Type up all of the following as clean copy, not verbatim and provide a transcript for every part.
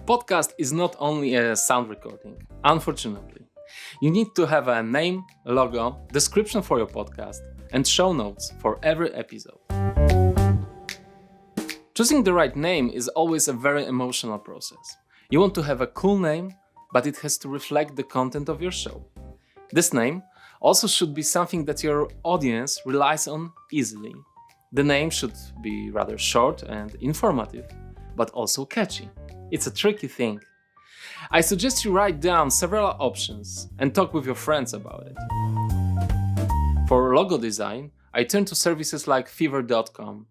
podcast is not only a sound recording, unfortunately. You need to have a name, logo, description for your podcast, and show notes for every episode. Choosing the right name is always a very emotional process. You want to have a cool name, but it has to reflect the content of your show. This name also should be something that your audience relies on easily. The name should be rather short and informative, but also catchy. It's a tricky thing. I suggest you write down several options and talk with your friends about it. For logo design, I turn to services like Fiverr.com.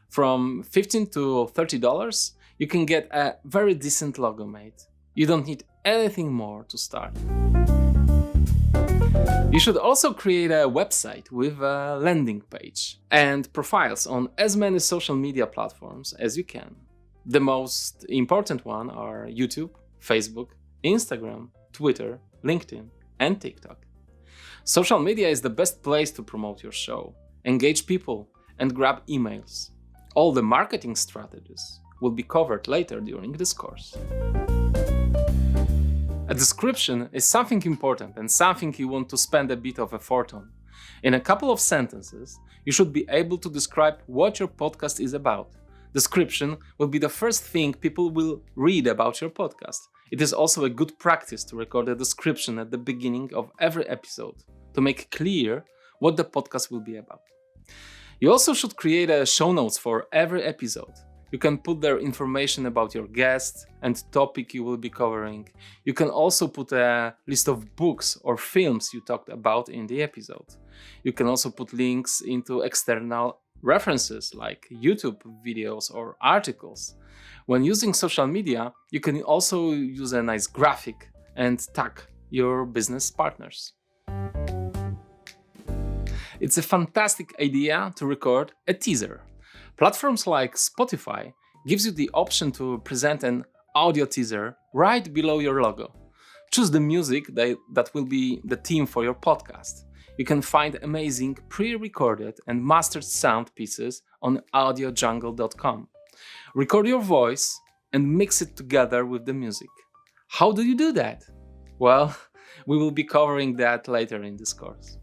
From $15 to $30, you can get a very decent logo made. You don't need anything more to start. You should also create a website with a landing page and profiles on as many social media platforms as you can. The most important one are YouTube, Facebook, Instagram, Twitter, LinkedIn, and TikTok. Social media is the best place to promote your show, engage people, and grab emails. All the marketing strategies will be covered later during this course. A description is something important and something you want to spend a bit of effort on. In a couple of sentences, you should be able to describe what your podcast is about. Description will be the first thing people will read about your podcast. It is also a good practice to record a description at the beginning of every episode to make clear what the podcast will be about. You also should create a show notes for every episode. You can put there information about your guest and topic you will be covering. You can also put a list of books or films you talked about in the episode. You can also put links into external references like YouTube videos or articles. When using social media, you can also use a nice graphic and tag your business partners. It's a fantastic idea to record a teaser. Platforms like Spotify gives you the option to present an audio teaser right below your logo. Choose the music that will be the theme for your podcast. You can find amazing pre-recorded and mastered sound pieces on audiojungle.com. Record your voice and mix it together with the music. How do you do that? Well, we will be covering that later in this course.